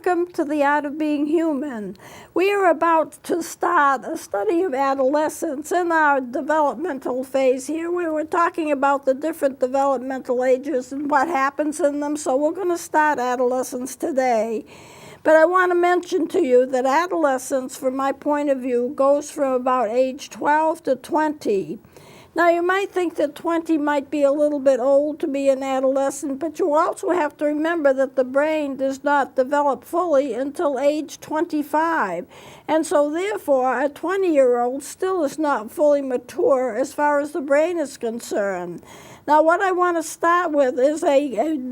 welcome to the Art of Being Human. We are about to start a study of adolescence in our developmental phase here. We were talking about the different developmental ages and what happens in them, so we're going to start adolescence today. But I want to mention to you that adolescence, from my point of view, goes from about age 12 to 20. Now, you might think that 20 might be a little bit old to be an adolescent, but you also have to remember that the brain does not develop fully until age 25. And so, therefore, a 20-year-old still is not fully mature as far as the brain is concerned. Now, what I want to start with is a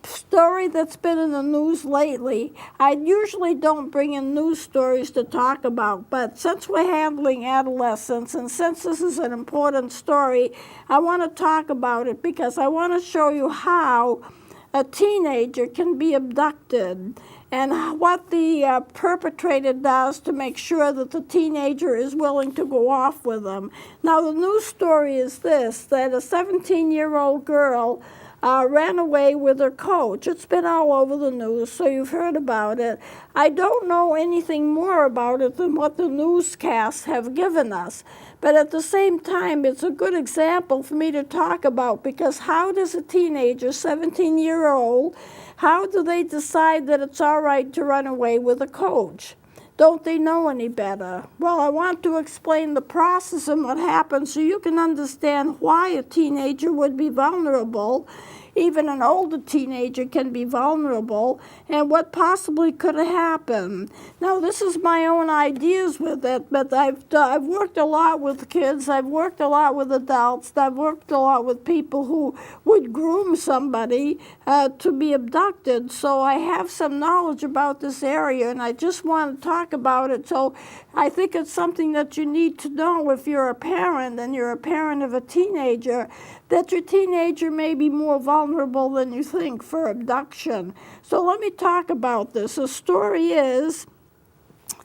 story that's been in the news lately. I usually don't bring in news stories to talk about, but since we're handling adolescence and since this is an important story, I want to talk about it because I want to show you how a teenager can be abducted and what the perpetrator does to make sure that the teenager is willing to go off with them. Now, the news story is this, that a 17-year-old girl ran away with her coach. It's been all over the news, so you've heard about it. I don't know anything more about it than what the newscasts have given us. But at the same time, it's a good example for me to talk about, because how does a teenager, 17-year-old, how do they decide that it's all right to run away with a coach? Don't they know any better? Well, I want to explain the process and what happens so you can understand why a teenager would be vulnerable. Even an older teenager can be vulnerable, and what possibly could have happened. Now, this is my own ideas with it, but I've worked a lot with kids, I've worked a lot with adults, I've worked a lot with people who would groom somebody to be abducted, so I have some knowledge about this area, and I just want to talk about it. So I think it's something that you need to know if you're a parent and you're a parent of a teenager, that your teenager may be more vulnerable than you think for abduction. So let me talk about this. The story is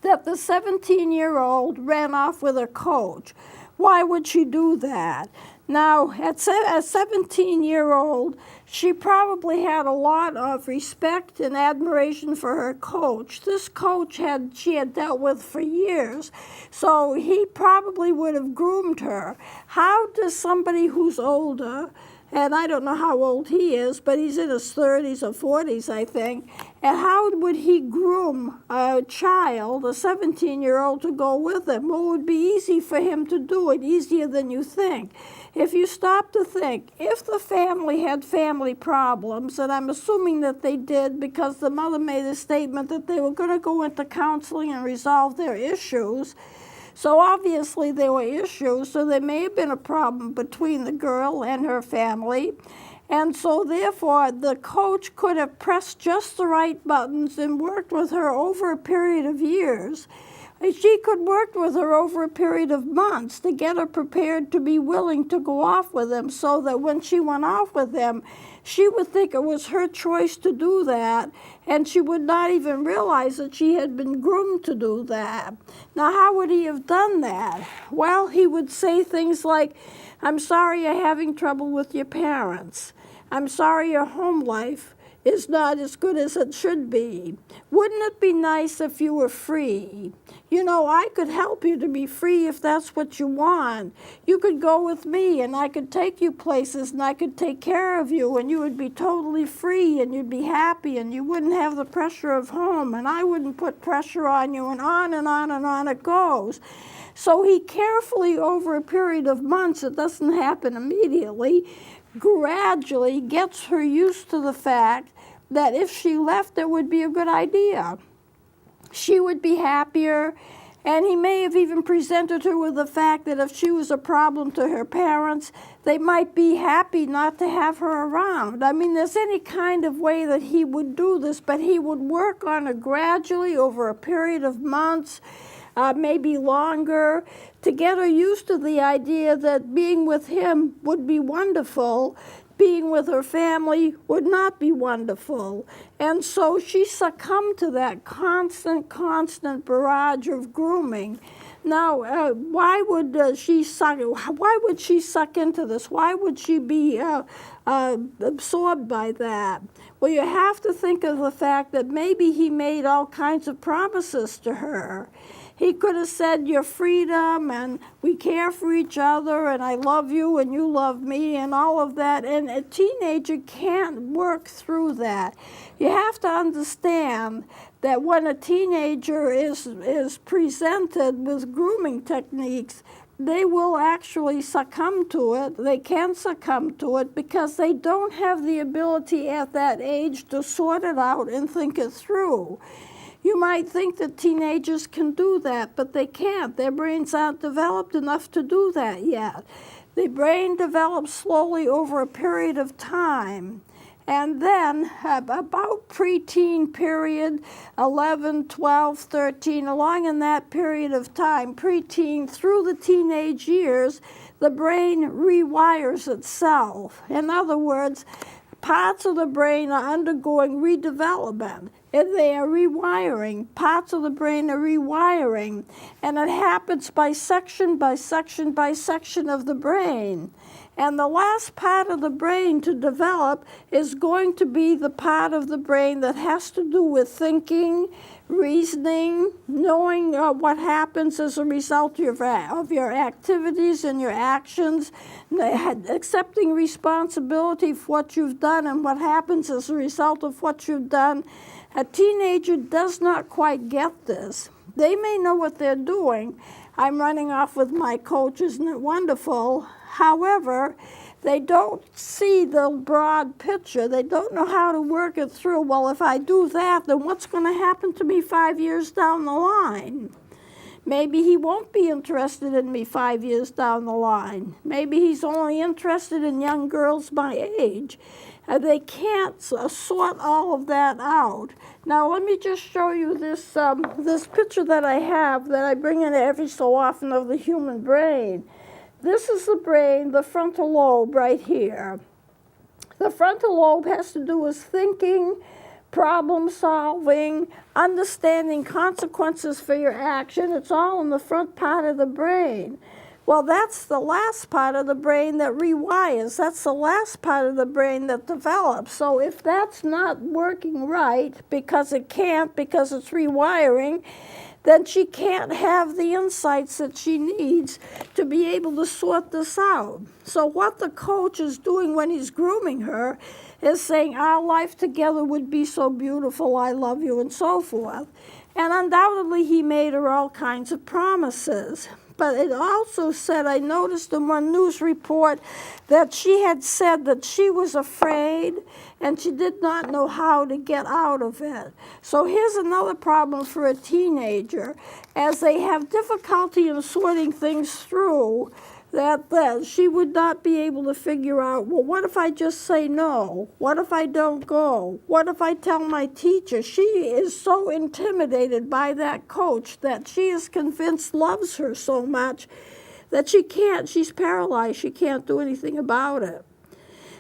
that the 17-year-old ran off with her coach. Why would she do that? Now, at a 17-year-old, she probably had a lot of respect and admiration for her coach. This coach she had dealt with for years, so he probably would have groomed her. How does somebody who's older, and I don't know how old he is, but he's in his 30s or 40s, I think, and how would he groom a child, a 17-year-old, to go with him? Well, it would be easy for him to do it, easier than you think. If you stop to think, if the family had family problems, and I'm assuming that they did because the mother made a statement that they were going to go into counseling and resolve their issues, so obviously there were issues, so there may have been a problem between the girl and her family. And so therefore, the coach could have pressed just the right buttons and worked with her over a period of years. She could work with her over a period of months to get her prepared to be willing to go off with him, so that when she went off with him, she would think it was her choice to do that, and she would not even realize that she had been groomed to do that. Now, how would he have done that? Well, he would say things like, "I'm sorry you're having trouble with your parents. I'm sorry your home life is not as good as it should be. Wouldn't it be nice if you were free? You know, I could help you to be free if that's what you want. You could go with me and I could take you places and I could take care of you and you would be totally free and you'd be happy and you wouldn't have the pressure of home and I wouldn't put pressure on you," and on and on and on it goes. So he carefully, over a period of months, it doesn't happen immediately, gradually gets her used to the fact that if she left, it would be a good idea. She would be happier, and he may have even presented her with the fact that if she was a problem to her parents, they might be happy not to have her around. I mean, there's any kind of way that he would do this, but he would work on her gradually over a period of months, maybe longer, to get her used to the idea that being with him would be wonderful, being with her family would not be wonderful. And so she succumbed to that constant barrage of grooming. Now, why would she suck into this? Why would she be absorbed by that? Well, you have to think of the fact that maybe he made all kinds of promises to her. He could have said, "Your freedom, and we care for each other, and I love you, and you love me," and all of that. And a teenager can't work through that. You have to understand that when a teenager is presented with grooming techniques, they will actually succumb to it. They can succumb to it because they don't have the ability at that age to sort it out and think it through. You might think that teenagers can do that, but they can't. Their brains aren't developed enough to do that yet. The brain develops slowly over a period of time. And then about preteen period, 11, 12, 13, along in that period of time, preteen through the teenage years, the brain rewires itself. In other words, parts of the brain are undergoing redevelopment. And they are rewiring. Parts of the brain are rewiring. And it happens by section by section by section of the brain. And the last part of the brain to develop is going to be the part of the brain that has to do with thinking, reasoning, knowing what happens as a result of your activities and your actions, accepting responsibility for what you've done and what happens as a result of what you've done. A teenager does not quite get this. They may know what they're doing. I'm running off with my coach, isn't it wonderful? However, they don't see the broad picture. They don't know how to work it through. Well, if I do that, then what's going to happen to me 5 years down the line? Maybe he won't be interested in me 5 years down the line. Maybe he's only interested in young girls my age. They can't sort all of that out. Now, let me just show you this, this picture that I have that I bring in every so often of the human brain. This is the brain, the frontal lobe right here. The frontal lobe has to do with thinking, problem solving, understanding consequences for your action. It's all in the front part of the brain. Well, that's the last part of the brain that rewires. That's the last part of the brain that develops. So if that's not working right, because it can't, because it's rewiring, then she can't have the insights that she needs to be able to sort this out. So what the coach is doing when he's grooming her is saying, "Our life together would be so beautiful, I love you," and so forth. And undoubtedly he made her all kinds of promises. But it also said, I noticed in one news report that she had said that she was afraid and she did not know how to get out of it. So here's another problem for a teenager. As they have difficulty in sorting things through, that she would not be able to figure out, well, what if I just say no? What if I don't go? What if I tell my teacher? She is so intimidated by that coach that she is convinced loves her so much that she can't, she's paralyzed, she can't do anything about it.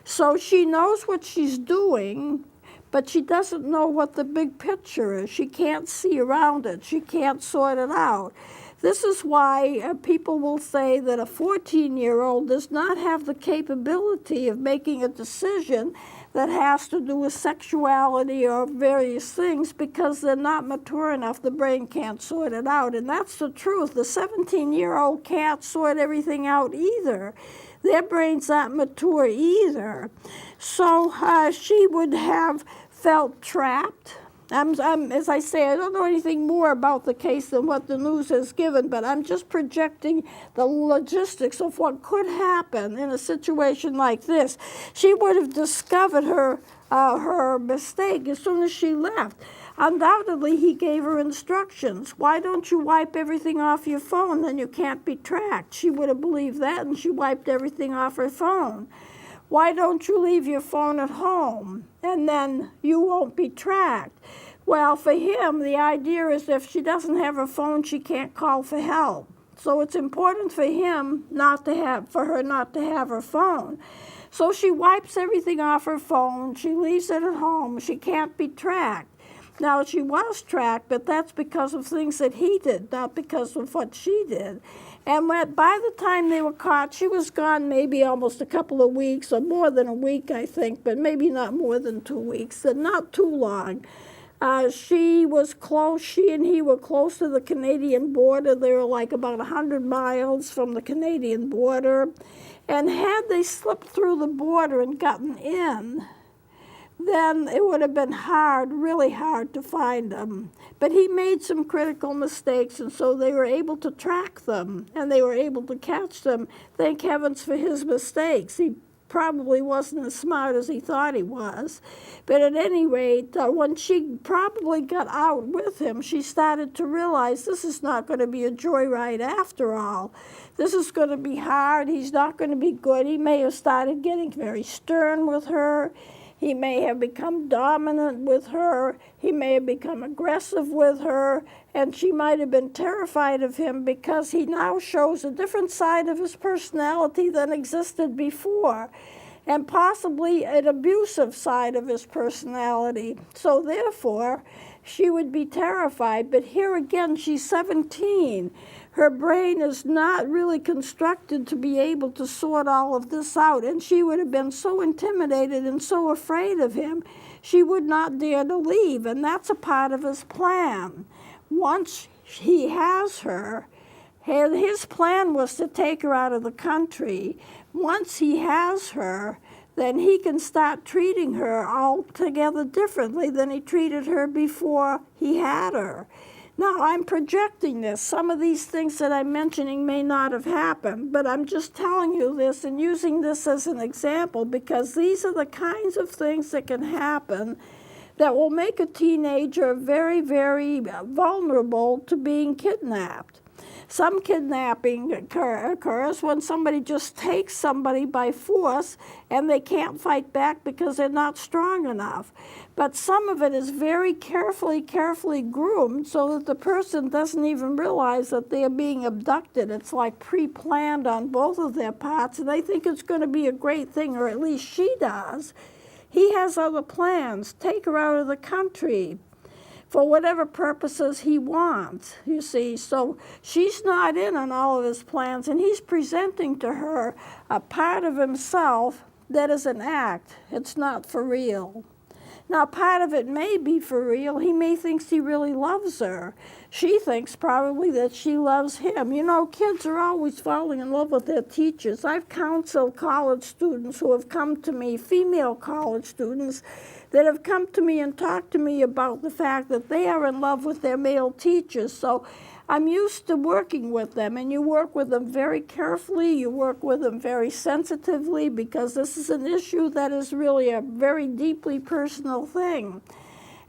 So she knows what she's doing, but she doesn't know what the big picture is. She can't see around it. She can't sort it out. This is why people will say that a 14-year-old does not have the capability of making a decision that has to do with sexuality or various things because they're not mature enough. The brain can't sort it out. And that's the truth. The 17-year-old can't sort everything out either. Their brains aren't mature either. So she would have felt trapped. As I say, I don't know anything more about the case than what the news has given, but I'm just projecting the logistics of what could happen in a situation like this. She would have discovered her mistake as soon as she left. Undoubtedly, he gave her instructions. Why don't you wipe everything off your phone? Then you can't be tracked. She would have believed that, and she wiped everything off her phone. Why don't you leave your phone at home? And then you won't be tracked. Well, for him, the idea is if she doesn't have her phone, she can't call for help. So it's important for him for her not to have her phone. So she wipes everything off her phone. She leaves it at home. She can't be tracked. Now, she was tracked, but that's because of things that he did, not because of what she did. And by the time they were caught, she was gone maybe almost a couple of weeks, or more than a week, I think, but maybe not more than 2 weeks, and not too long. She was close, she and he were close to the Canadian border. They were like about 100 miles from the Canadian border. And had they slipped through the border and gotten in, then it would have been hard, really hard to find them. But he made some critical mistakes, and so they were able to track them, and they were able to catch them. Thank heavens for his mistakes. He probably wasn't as smart as he thought he was. But at any rate, when she probably got out with him, she started to realize this is not going to be a joyride after all. This is going to be hard. He's not going to be good. He may have started getting very stern with her. He may have become dominant with her. He may have become aggressive with her. And she might have been terrified of him because he now shows a different side of his personality than existed before, and possibly an abusive side of his personality. So therefore, she would be terrified. But here again, she's 17. Her brain is not really constructed to be able to sort all of this out, and she would have been so intimidated and so afraid of him, she would not dare to leave, and that's a part of his plan. Once he has her, his plan was to take her out of the country. Once he has her, then he can start treating her altogether differently than he treated her before he had her. Now, I'm projecting this. Some of these things that I'm mentioning may not have happened, but I'm just telling you this and using this as an example because these are the kinds of things that can happen that will make a teenager very, very vulnerable to being kidnapped. Some kidnapping occurs when somebody just takes somebody by force and they can't fight back because they're not strong enough. But some of it is very carefully groomed so that the person doesn't even realize that they're being abducted. It's like pre-planned on both of their parts, and they think it's going to be a great thing, or at least she does. He has other plans. Take her out of the country for whatever purposes he wants, you see. So she's not in on all of his plans, and he's presenting to her a part of himself that is an act. It's not for real. Now, part of it may be for real. He may think he really loves her. She thinks probably that she loves him. You know, kids are always falling in love with their teachers. I've counseled college students who have come to me, female college students, that have come to me and talked to me about the fact that they are in love with their male teachers. So I'm used to working with them, and you work with them very carefully, you work with them very sensitively, because this is an issue that is really a very deeply personal thing.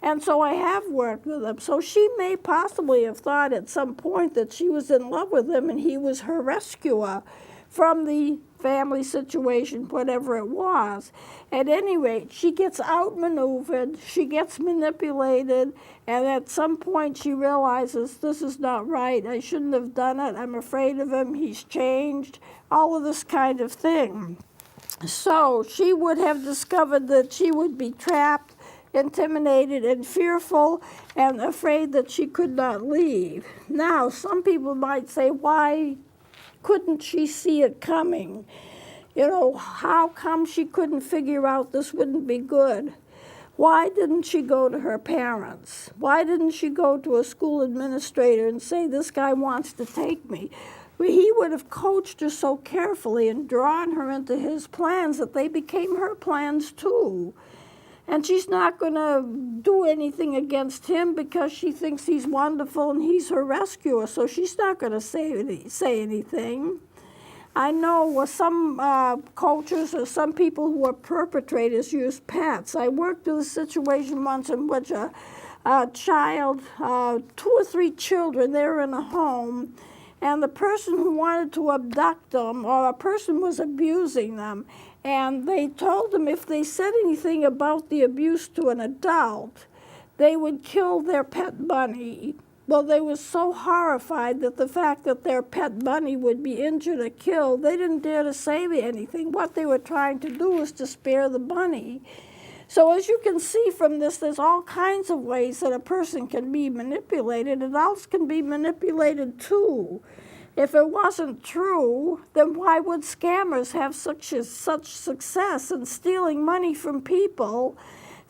And so I have worked with him. So she may possibly have thought at some point that she was in love with him and he was her rescuer from the family situation, whatever it was. At any rate, she gets outmaneuvered, she gets manipulated, and at some point she realizes this is not right. I shouldn't have done it. I'm afraid of him. He's changed. All of this kind of thing. So she would have discovered that she would be trapped, intimidated, and fearful, and afraid that she could not leave. Now, some people might say, why couldn't she see it coming? You know, how come she couldn't figure out this wouldn't be good? Why didn't she go to her parents? Why didn't she go to a school administrator and say, this guy wants to take me? Well, he would have coached her so carefully and drawn her into his plans that they became her plans too. And she's not going to do anything against him because she thinks he's wonderful and he's her rescuer, so she's not going to say anything. I know some cultures or some people who are perpetrators use pets. I worked with a situation once in which a child, 2 or 3 children, they were in a home, and the person who wanted to abduct them, or a person was abusing them, and they told them if they said anything about the abuse to an adult, they would kill their pet bunny. Well, they were so horrified that the fact that their pet bunny would be injured or killed, they didn't dare to say anything. What they were trying to do was to spare the bunny. So as you can see from this, there's all kinds of ways that a person can be manipulated. Adults can be manipulated too. If it wasn't true, then why would scammers have such success in stealing money from people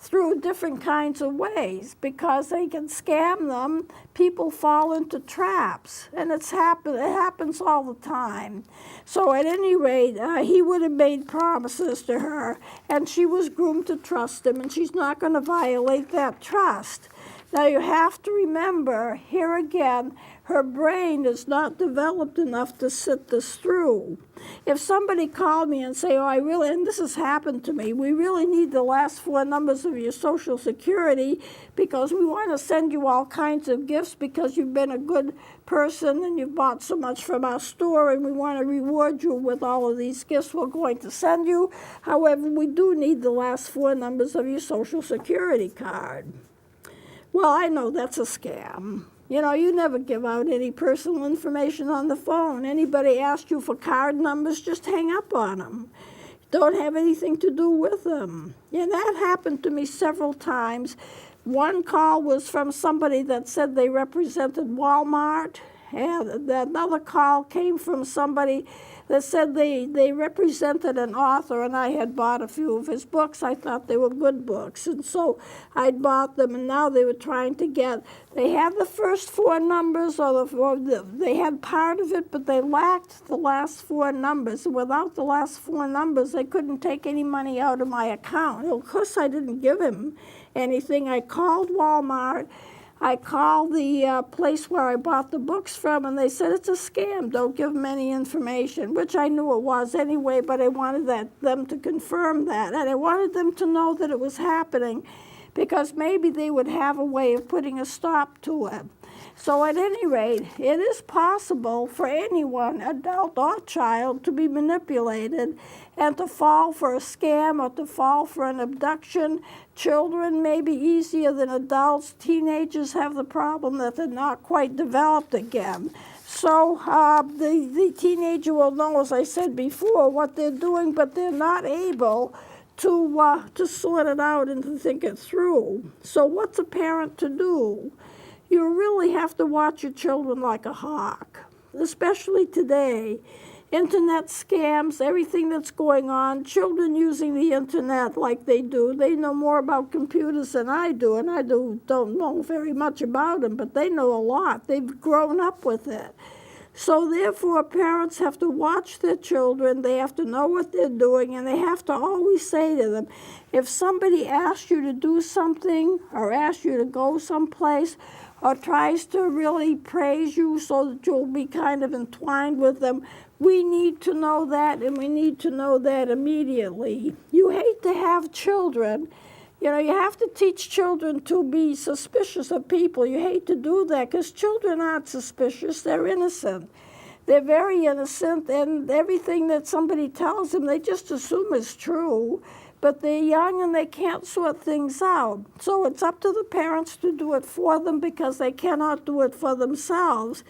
through different kinds of ways? Because they can scam them, people fall into traps, and it happens all the time. So at any rate, he would have made promises to her, and she was groomed to trust him, and she's not going to violate that trust. Now you have to remember, here again, her brain is not developed enough to sit this through. If somebody called me and say, oh, and this has happened to me, we really need the last 4 numbers of your Social Security because we want to send you all kinds of gifts because you've been a good person and you've bought so much from our store and we want to reward you with all of these gifts we're going to send you. However, we do need the last 4 numbers of your Social Security card. Well, I know that's a scam. You know, you never give out any personal information on the phone. Anybody asks you for card numbers, just hang up on them. Don't have anything to do with them. And that happened to me several times. One call was from somebody that said they represented Walmart, and another call came from somebody that said they represented an author, and I had bought a few of his books. I thought they were good books, and so I'd bought them, and now they were trying to they had the first 4 numbers, or they had part of it, but they lacked the last 4 numbers. And without the last 4 numbers, they couldn't take any money out of my account. And of course, I didn't give him anything. I called Walmart. I called the place where I bought the books from, and they said, it's a scam. Don't give them any information, which I knew it was anyway, but I wanted them to confirm that. And I wanted them to know that it was happening because maybe they would have a way of putting a stop to it. So at any rate, it is possible for anyone, adult or child, to be manipulated and to fall for a scam or to fall for an abduction. Children may be easier than adults. Teenagers have the problem that they're not quite developed again. So the teenager will know, as I said before, what they're doing, but they're not able to sort it out and to think it through. So what's a parent to do? You really have to watch your children like a hawk, especially today. Internet scams, everything that's going on, children using the internet like they do. They know more about computers than I do, and I don't know very much about them, but they know a lot. They've grown up with it. So therefore, parents have to watch their children. They have to know what they're doing, and they have to always say to them, if somebody asks you to do something or asks you to go someplace or tries to really praise you so that you'll be kind of entwined with them, we need to know that, and we need to know that immediately. You hate to have children. You know, you have to teach children to be suspicious of people. You hate to do that because children aren't suspicious. They're innocent. They're very innocent, and everything that somebody tells them, they just assume is true. But they're young and they can't sort things out. So it's up to the parents to do it for them because they cannot do it for themselves.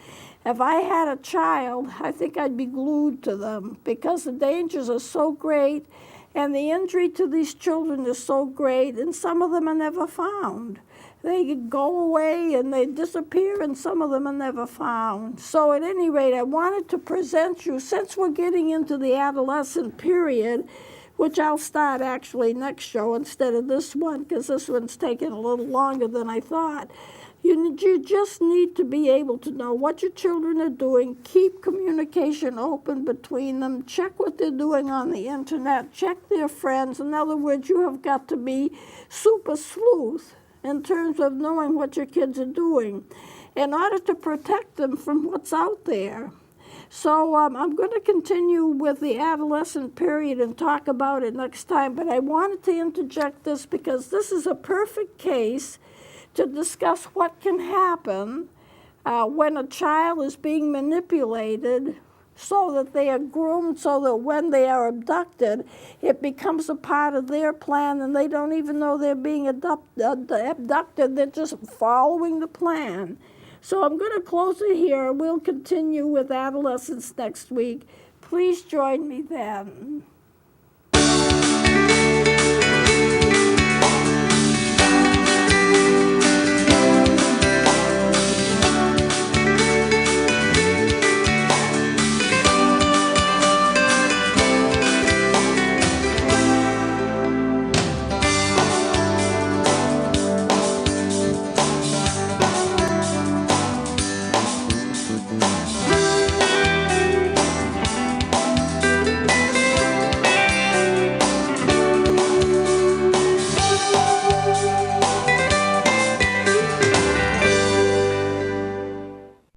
If I had a child, I think I'd be glued to them because the dangers are so great and the injury to these children is so great, and some of them are never found. They go away and they disappear, and some of them are never found. So at any rate, I wanted to present you, since we're getting into the adolescent period, which I'll start actually next show instead of this one, because this one's taking a little longer than I thought. You just need to be able to know what your children are doing, keep communication open between them, check what they're doing on the internet, check their friends. In other words, you have got to be super sleuth in terms of knowing what your kids are doing in order to protect them from what's out there. So I'm going to continue with the adolescent period and talk about it next time, but I wanted to interject this because this is a perfect case to discuss what can happen when a child is being manipulated so that they are groomed so that when they are abducted, it becomes a part of their plan and they don't even know they're being abducted. They're just following the plan. So I'm going to close it here. We'll continue with adolescence next week. Please join me then.